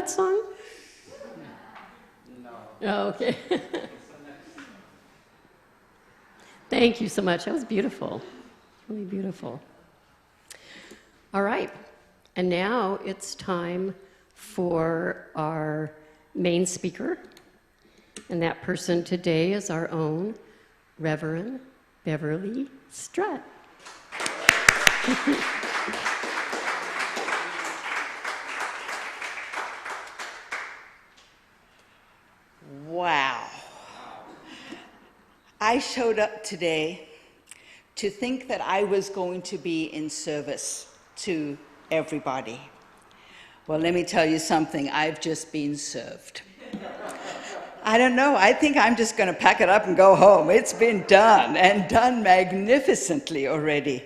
that song? No. Oh, okay. Thank you so much. That was beautiful. Really beautiful. All right. And now it's time for our main speaker. And that person today is our own Reverend Beverley Strutt. Wow. I showed up today to think that I was going to be in service to everybody. Well, let me tell you something. I've just been served. I don't know. I think I'm just going to pack it up and go home. It's been done, and done magnificently already.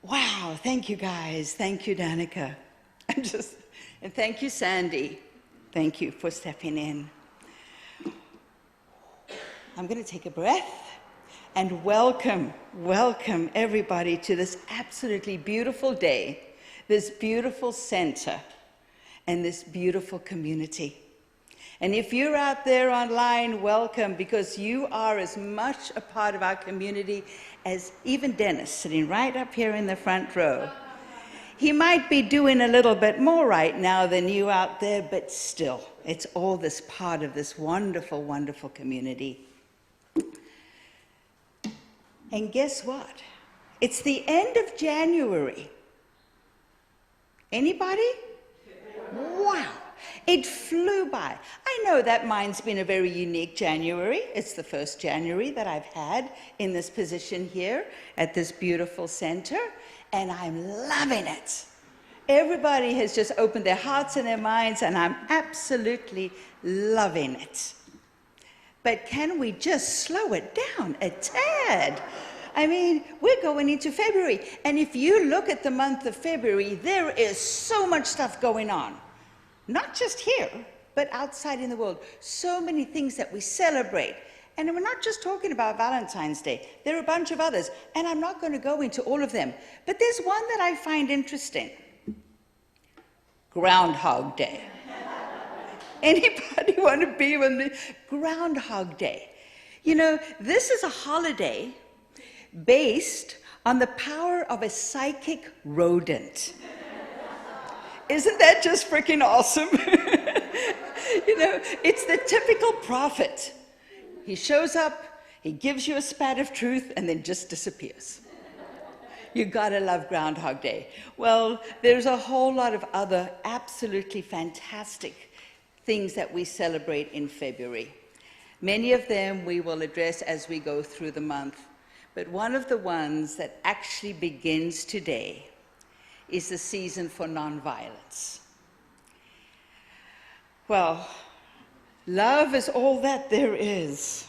Wow. Thank you, guys. Thank you, Danica. And thank you, Sandy. Thank you for stepping in. I'm going to take a breath and welcome everybody to this absolutely beautiful day, this beautiful center, and this beautiful community. And if you're out there online, welcome, because you are as much a part of our community as even Dennis, sitting right up here in the front row. He might be doing a little bit more right now than you out there, but still, it's all this part of this wonderful, wonderful community. And guess what? It's the end of January. Anybody? Wow. It flew by. I know that mine's been a very unique January. It's the first January that I've had in this position here at this beautiful center, and I'm loving it. Everybody has just opened their hearts and their minds, and I'm absolutely loving it. But can we just slow it down a tad? I mean, we're going into February, and if you look at the month of February, there is so much stuff going on. Not just here, but outside in the world. So many things that we celebrate. And we're not just talking about Valentine's Day. There are a bunch of others, and I'm not going to go into all of them. But there's one that I find interesting. Groundhog Day. Anybody want to be with me? Groundhog Day. You know, this is a holiday based on the power of a psychic rodent. Isn't that just freaking awesome? You know, it's the typical prophet. He shows up, he gives you a spat of truth, and then just disappears. You gotta love Groundhog Day. Well, there's a whole lot of other absolutely fantastic things that we celebrate in February. Many of them we will address as we go through the month. But one of the ones that actually begins today is the season for nonviolence. Well, love is all that there is.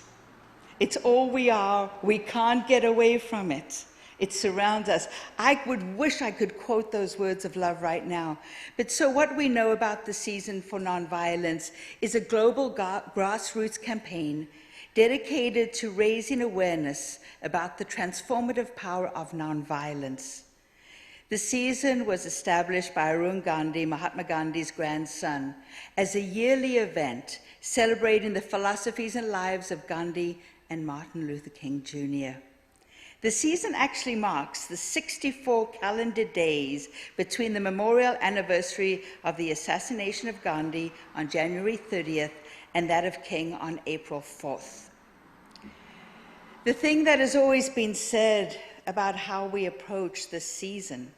It's all we are. We can't get away from it. It surrounds us. I would wish I could quote those words of love right now. But so what we know about the season for nonviolence is a global grassroots campaign dedicated to raising awareness about the transformative power of nonviolence. The season was established by Arun Gandhi, Mahatma Gandhi's grandson, as a yearly event celebrating the philosophies and lives of Gandhi and Martin Luther King Jr. The season actually marks the 64 calendar days between the memorial anniversary of the assassination of Gandhi on January 30th and that of King on April 4th. The thing that has always been said about how we approach this season,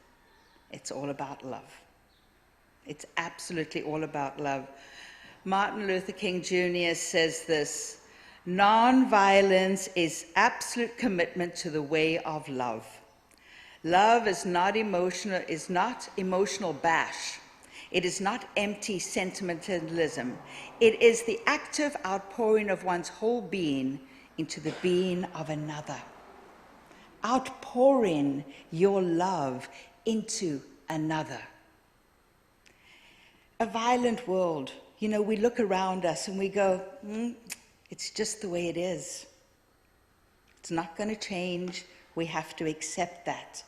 it's all about love. It's absolutely all about love. Martin Luther King Jr. says this: nonviolence is absolute commitment to the way of love. Love is not emotional bash. It is not empty sentimentalism. It is the active outpouring of one's whole being into the being of another. Outpouring your love into another. A violent world, you know, we look around us and we go, it's just the way it is. It's not going to change. We have to accept that.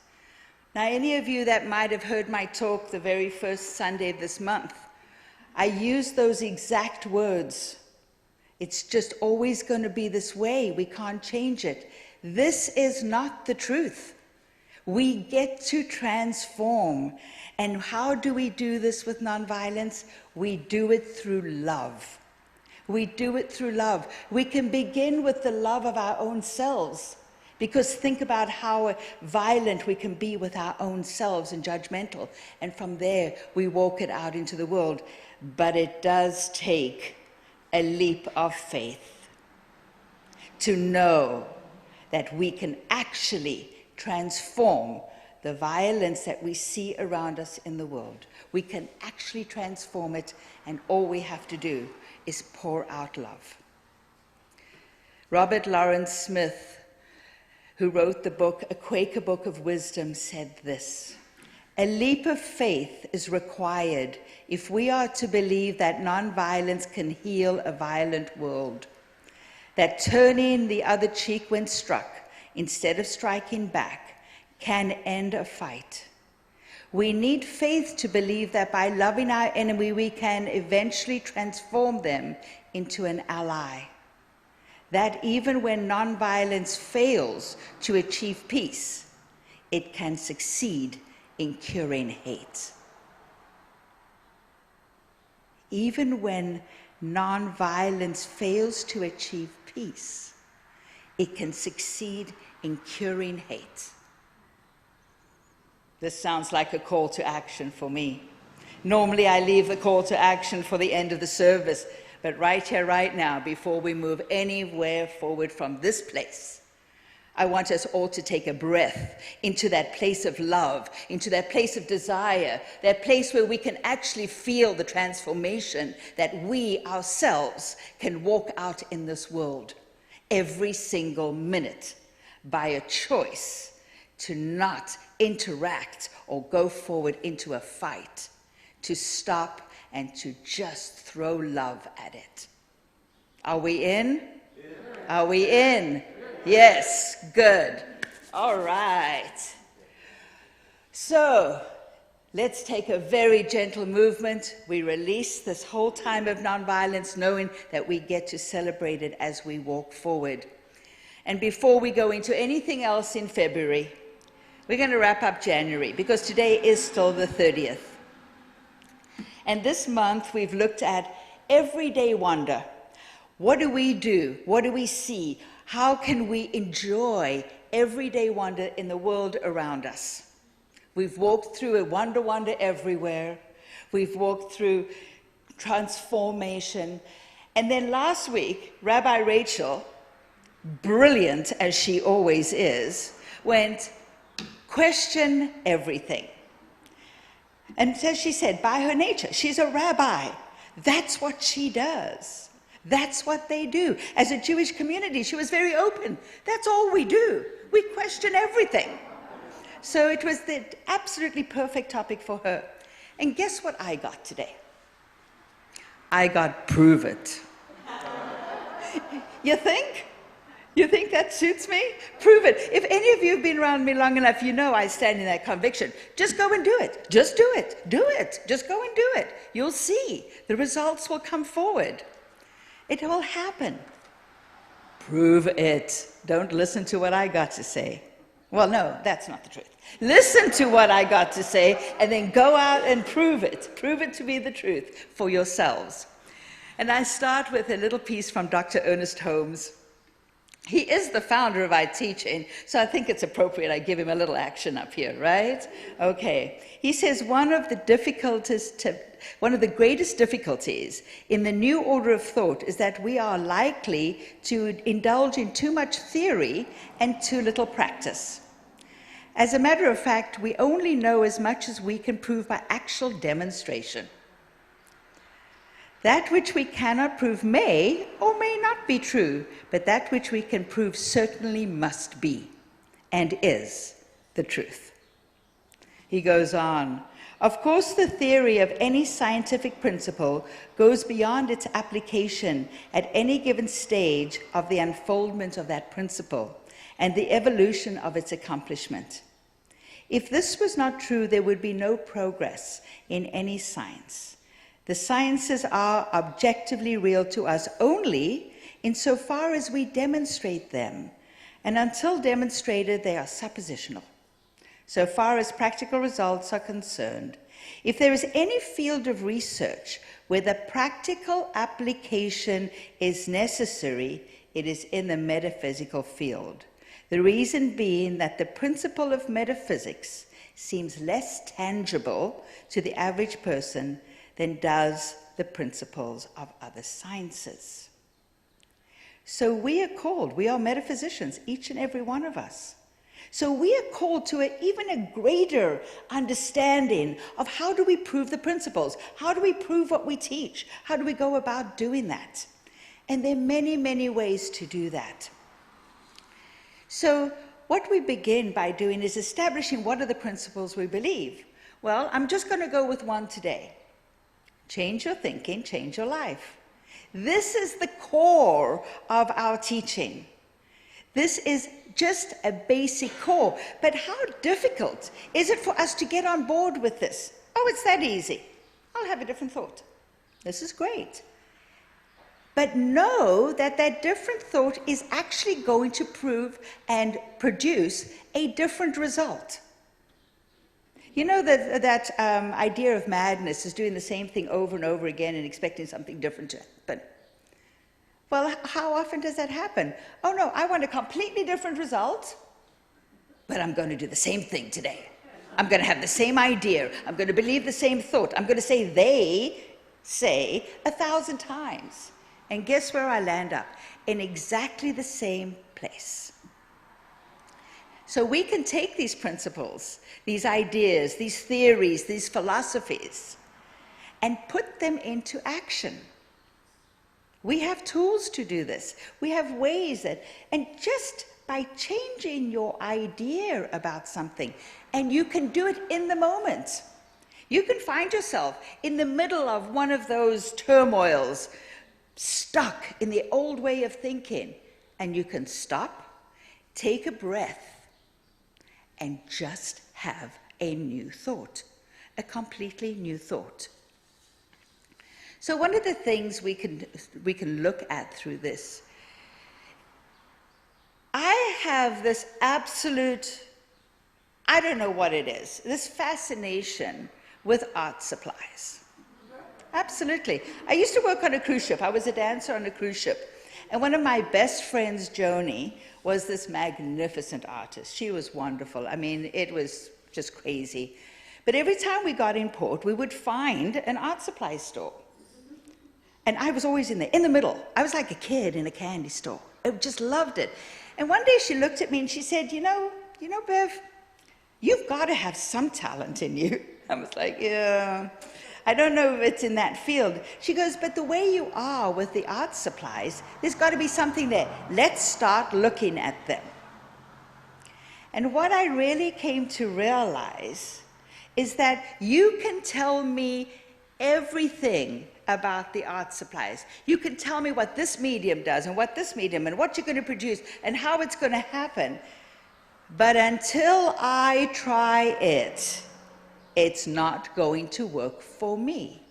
Now, any of you that might have heard my talk the very first Sunday of this month, I use those exact words. It's just always going to be this way. We can't change it. This is not the truth. We get to transform. And how do we do this with nonviolence? We do it through love. We do it through love. We can begin with the love of our own selves. Because think about how violent we can be with our own selves and judgmental. And from there, we walk it out into the world. But it does take a leap of faith to know that we can actually transform the violence that we see around us in the world. We can actually transform it, and all we have to do is pour out love. Robert Lawrence Smith, who wrote the book, A Quaker Book of Wisdom, said this: "A leap of faith is required if we are to believe that nonviolence can heal a violent world, that turning the other cheek when struck, instead of striking back, can end a fight. We need faith to believe that by loving our enemy, we can eventually transform them into an ally. That even when nonviolence fails to achieve peace, it can succeed in curing hate." Even when nonviolence fails to achieve peace, it can succeed in curing hate. This sounds like a call to action for me. Normally I leave the call to action for the end of the service, but right here, right now, before we move anywhere forward from this place, I want us all to take a breath into that place of love, into that place of desire, that place where we can actually feel the transformation that we ourselves can walk out in this world every single minute by a choice to not interact or go forward into a fight, to stop and to just throw love at it. Are we in? Yeah. Are we in? Yes, good. All right. So, let's take a very gentle movement. We release this whole time of nonviolence, knowing that we get to celebrate it as we walk forward. And before we go into anything else in February, we're going to wrap up January, because today is still the 30th. And this month, we've looked at everyday wonder. What do we do? What do we see? How can we enjoy everyday wonder in the world around us? We've walked through a wonder everywhere. We've walked through transformation. And then last week, Rabbi Rachel, brilliant as she always is, went, question everything. And so she said, by her nature, she's a rabbi. That's what she does. That's what they do. As a Jewish community, she was very open. That's all we do. We question everything. So it was the absolutely perfect topic for her. And guess what I got today? I got prove it. You think? You think that suits me? Prove it. If any of you have been around me long enough, you know I stand in that conviction. Just go and do it. Just do it. Do it. Just go and do it. You'll see. The results will come forward. It will happen. Prove it. Don't listen to what I got to say. Well, no, that's not the truth. Listen to what I got to say, and then go out and prove it. Prove it to be the truth for yourselves. And I start with a little piece from Dr. Ernest Holmes. He is the founder of our teaching, so I think it's appropriate I give him a little action up here, right? Okay. He says one of the greatest difficulties in the new order of thought is that we are likely to indulge in too much theory and too little practice. As a matter of fact, we only know as much as we can prove by actual demonstration. That which we cannot prove may or may not be true, but that which we can prove certainly must be and is the truth. He goes on, of course, the theory of any scientific principle goes beyond its application at any given stage of the unfoldment of that principle and the evolution of its accomplishment. If this was not true, there would be no progress in any science. The sciences are objectively real to us only insofar as we demonstrate them, and until demonstrated, they are suppositional. So far as practical results are concerned, if there is any field of research where the practical application is necessary, it is in the metaphysical field. The reason being that the principle of metaphysics seems less tangible to the average person than does the principles of other sciences. So we are metaphysicians, each and every one of us. So we are called to even a greater understanding of how do we prove the principles? How do we prove what we teach? How do we go about doing that? And there are many, many ways to do that. So what we begin by doing is establishing what are the principles we believe. Well, I'm just going to go with one today. Change your thinking, change your life. This is the core of our teaching. This is just a basic core. But how difficult is it for us to get on board with this? Oh, it's that easy. I'll have a different thought. This is great. But know that that different thought is actually going to prove and produce a different result. You know that idea of madness is doing the same thing over and over again and expecting something different to happen. Well, how often does that happen? Oh no, I want a completely different result, but I'm going to do the same thing today. I'm going to have the same idea. I'm going to believe the same thought. I'm going to say they say 1,000 times. And guess where I land up? In exactly the same place. So we can take these principles, these ideas, these theories, these philosophies, and put them into action. We have tools to do this. We have ways that, and just by changing your idea about something, and you can do it in the moment. You can find yourself in the middle of one of those turmoils, stuck in the old way of thinking, and you can stop, take a breath, and just have a new thought, a completely new thought. So one of the things we can look at through this, I have this absolute, I don't know what it is, this fascination with art supplies. Absolutely. I used to work on a cruise ship. I was a dancer on a cruise ship. And one of my best friends, Joni, was this magnificent artist. She was wonderful. I mean, it was just crazy. But every time we got in port, we would find an art supply store. And I was always in the middle. I was like a kid in a candy store. I just loved it. And one day she looked at me and she said, you know, Bev, you've got to have some talent in you. I was like, yeah, I don't know if it's in that field. She goes, but the way you are with the art supplies, there's got to be something there. Let's start looking at them. And what I really came to realize is that you can tell me everything about the art supplies. You can tell me what this medium does and what this medium and what you're going to produce and how it's going to happen. But until I try it, it's not going to work for me.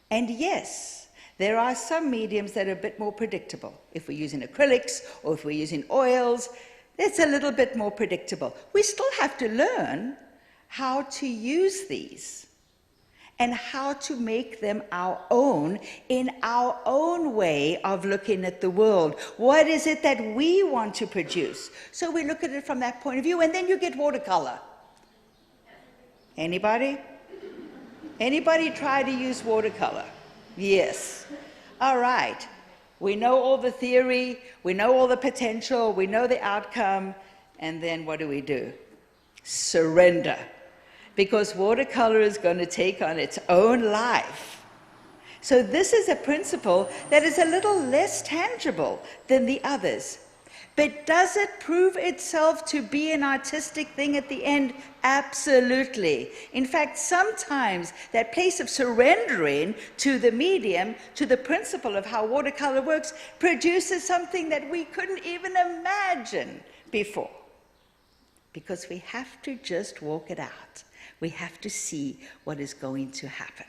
And yes, there are some mediums that are a bit more predictable. If we're using acrylics or if we're using oils, it's a little bit more predictable. We still have to learn how to use these and how to make them our own in our own way of looking at the world. What is it that we want to produce? So we look at it from that point of view, and then you get watercolor. Anybody? Anybody try to use watercolor? Yes. All right. We know all the theory, we know all the potential, we know the outcome, and then what do? Surrender. Because watercolor is going to take on its own life. So this is a principle that is a little less tangible than the others. But does it prove itself to be an artistic thing at the end? Absolutely. In fact, sometimes that place of surrendering to the medium, to the principle of how watercolor works, produces something that we couldn't even imagine before. Because we have to just walk it out. We have to see what is going to happen.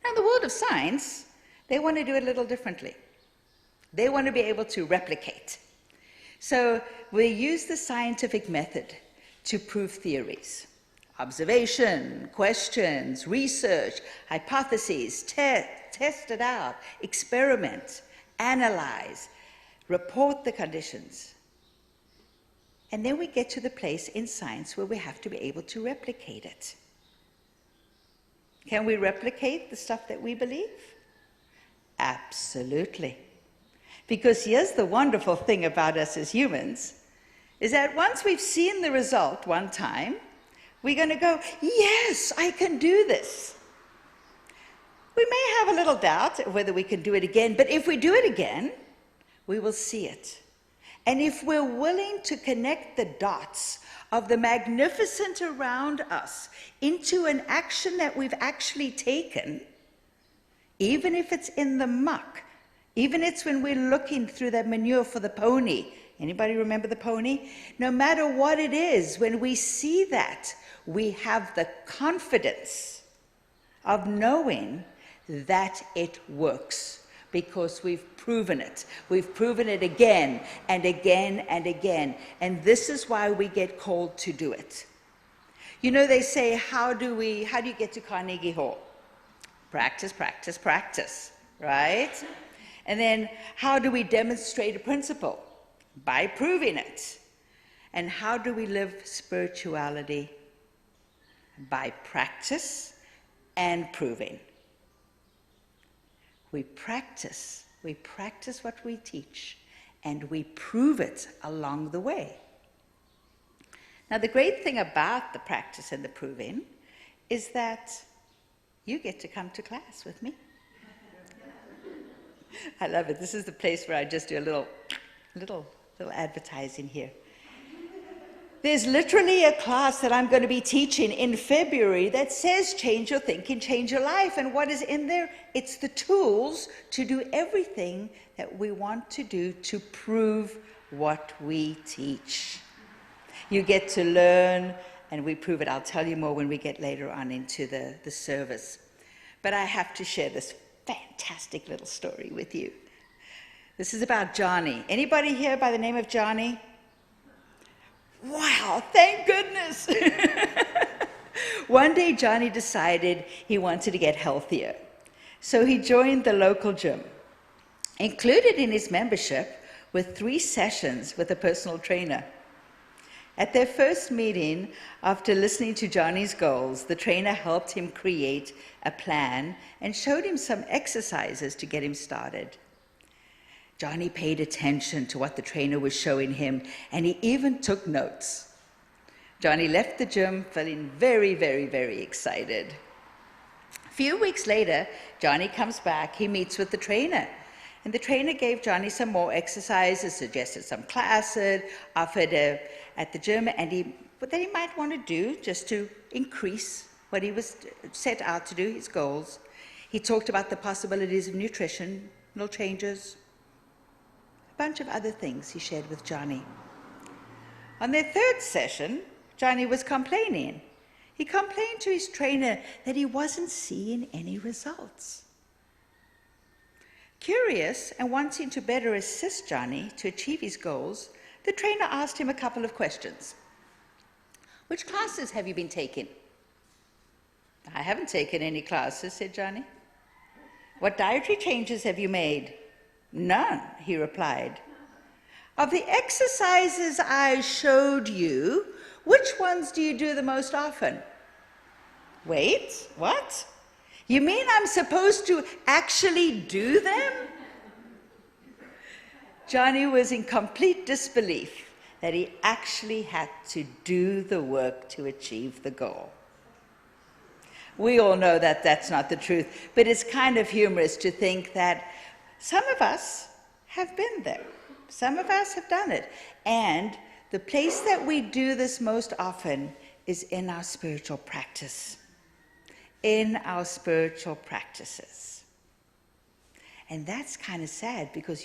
Now, in the world of science, they want to do it a little differently. They want to be able to replicate. So we use the scientific method to prove theories. Observation, questions, research, hypotheses, test it out, experiment, analyze, report the conditions. And then we get to the place in science where we have to be able to replicate it. Can we replicate the stuff that we believe? Absolutely. Because here's the wonderful thing about us as humans, is that once we've seen the result one time, we're going to go, yes, I can do this. We may have a little doubt of whether we can do it again, but if we do it again, we will see it. And if we're willing to connect the dots of the magnificent around us into an action that we've actually taken, even if it's in the muck, even if it's when we're looking through that manure for the pony. Anybody remember the pony? No matter what it is, when we see that, we have the confidence of knowing that it works because we've proven it. We've proven it again and again and again. And this is why we get called to do it. You know, they say, how do you get to Carnegie Hall? Practice, practice, practice, right? And then how do we demonstrate a principle? By proving it. And how do we live spirituality? By practice and proving. We practice what we teach, and we prove it along the way. Now, the great thing about the practice and the proving is that you get to come to class with me. I love it. This is the place where I just do a little advertising here. There's literally a class that I'm going to be teaching in February that says change your thinking, change your life. And what is in there? It's the tools to do everything that we want to do to prove what we teach. You get to learn, and we prove it. I'll tell you more when we get later on into the service. But I have to share this fantastic little story with you. This is about Johnny. Anybody here by the name of Johnny? Wow, thank goodness. One day Johnny decided he wanted to get healthier. So he joined the local gym. Included in his membership were 3 sessions with a personal trainer. At their first meeting, after listening to Johnny's goals, the trainer helped him create a plan and showed him some exercises to get him started. Johnny paid attention to what the trainer was showing him, and he even took notes. Johnny left the gym feeling very, very, very excited. A few weeks later, Johnny comes back. He meets with the trainer, and the trainer gave Johnny some more exercises, suggested some classes, offered at the gym, and what he might want to do just to increase what he was set out to do, his goals. He talked about the possibilities of nutritional changes, a bunch of other things he shared with Johnny. On their 3rd session, Johnny was complaining. He complained to his trainer that he wasn't seeing any results. Curious and wanting to better assist Johnny to achieve his goals, the trainer asked him a couple of questions. Which classes have you been taking? I haven't taken any classes, said Johnny. What dietary changes have you made? None, he replied. Of the exercises I showed you, which ones do you do the most often? Wait, what? You mean I'm supposed to actually do them? Johnny was in complete disbelief that he actually had to do the work to achieve the goal. We all know that that's not the truth, but it's kind of humorous to think that some of us have been there. Some of us have done it. And the place that we do this most often is in our spiritual practice. In our spiritual practices. And that's kind of sad because,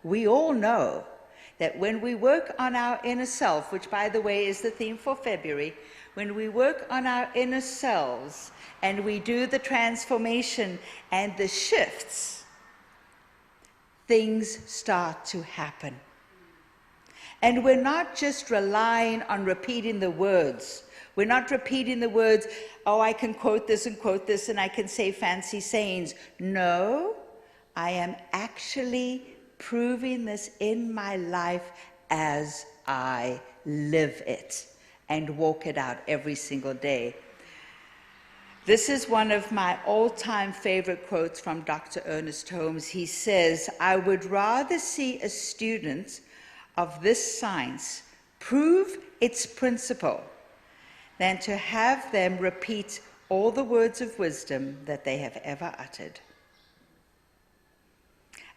we all know that when we work on our inner self, which, by the way, is the theme for February, when we work on our inner selves and we do the transformation and the shifts, things start to happen. And we're not just relying on repeating the words. We're not repeating the words, oh, I can quote this and I can say fancy sayings. No, I am actually proving this in my life as I live it and walk it out every single day. This is one of my all-time favorite quotes from Dr. Ernest Holmes. He says, I would rather see a student of this science prove its principle than to have them repeat all the words of wisdom that they have ever uttered.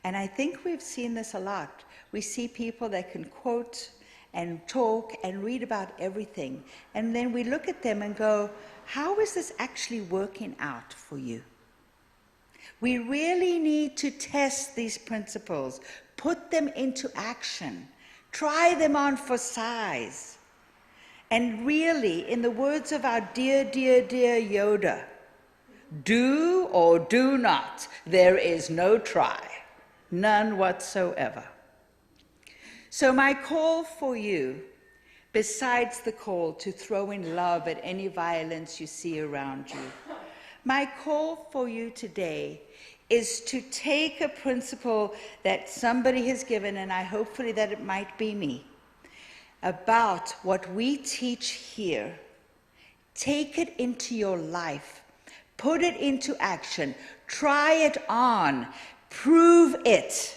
And I think we've seen this a lot. We see people that can quote and talk and read about everything, and then we look at them and go, how is this actually working out for you? We really need to test these principles, put them into action, try them on for size. And really, in the words of our dear, dear, dear Yoda, do or do not, there is no try, none whatsoever. So my call for you, besides the call to throw in love at any violence you see around you, my call for you today is to take a principle that somebody has given, and I hopefully that it might be me, about what we teach here. Take it into your life, put it into action, try it on, prove it,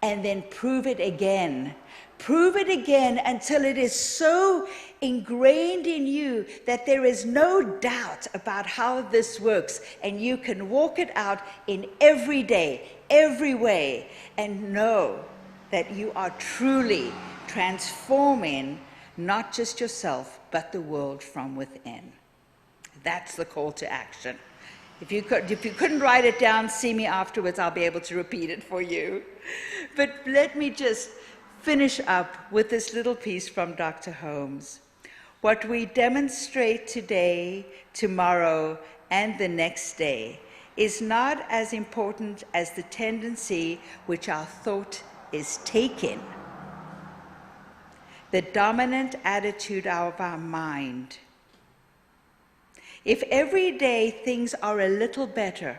and then prove it again. Prove it again until it is so ingrained in you that there is no doubt about how this works, and you can walk it out in every day, every way, and know that you are truly transforming not just yourself, but the world from within. That's the call to action. If you couldn't write it down, see me afterwards, I'll be able to repeat it for you. But let me just finish up with this little piece from Dr. Holmes. What we demonstrate today, tomorrow, and the next day is not as important as the tendency which our thought is taking. The dominant attitude of our mind. If every day things are a little better,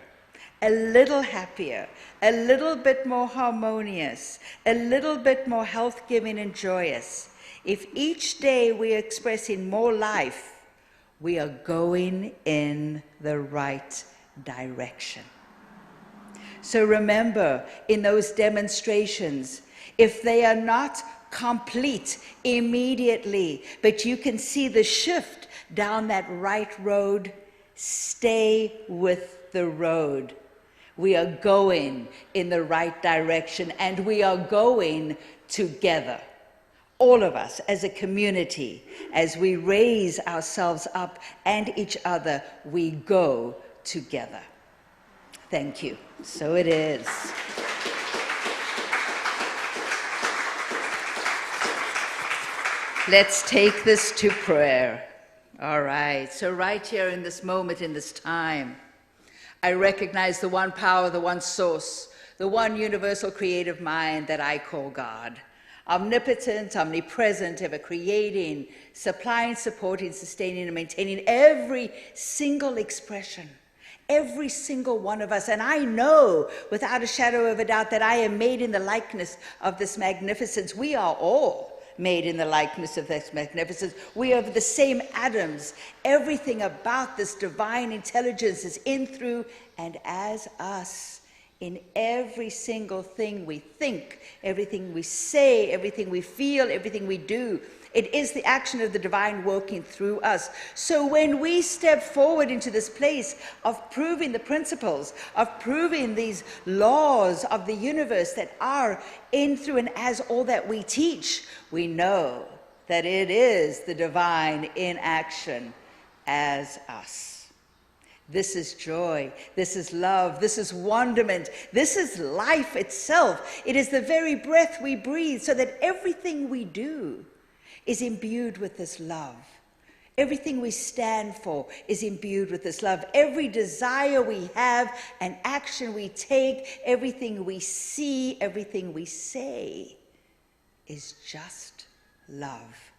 a little happier, a little bit more harmonious, a little bit more health-giving and joyous, if each day we're expressing more life, we are going in the right direction. So remember, in those demonstrations, if they are not complete immediately, but you can see the shift down that right road, stay with the road. We are going in the right direction, and we are going together. All of us as a community, as we raise ourselves up and each other, we go together. Thank you. So it is. Let's take this to prayer. All right, so right here in this moment, in this time, I recognize the one power, the one source, the one universal creative mind that I call God. Omnipotent, omnipresent, ever creating, supplying, supporting, sustaining, and maintaining every single expression, every single one of us. And I know without a shadow of a doubt that I am made in the likeness of this magnificence. We are all made in the likeness of this magnificence. We are the same atoms. Everything about this divine intelligence is in, through, and as us. In every single thing we think, everything we say, everything we feel, everything we do. It is the action of the divine working through us. So when we step forward into this place of proving the principles, of proving these laws of the universe that are in, through, and as all that we teach, we know that it is the divine in action as us. This is joy, this is love, this is wonderment, this is life itself. It is the very breath we breathe, so that everything we do is imbued with this love. Everything we stand for is imbued with this love. Every desire we have and action we take, everything we see, everything we say is just love.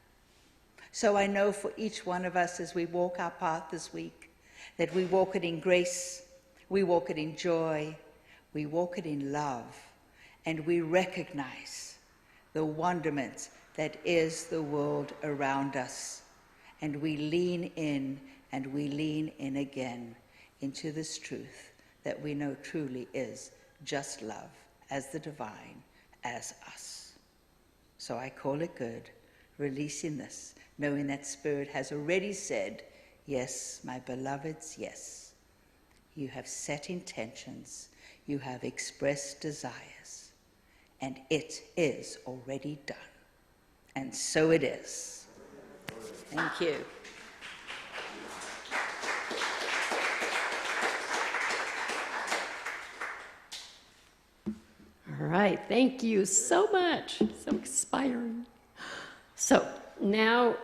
So I know for each one of us as we walk our path this week, that we walk it in grace, we walk it in joy, we walk it in love, and we recognize the wonderment that is the world around us. And we lean in, and we lean in again into this truth that we know truly is just love, as the divine, as us. So I call it good, releasing this, knowing that Spirit has already said, yes, my beloveds, yes. You have set intentions, you have expressed desires, and it is already done. And so it is. Thank you. All right, thank you so much. So inspiring. So now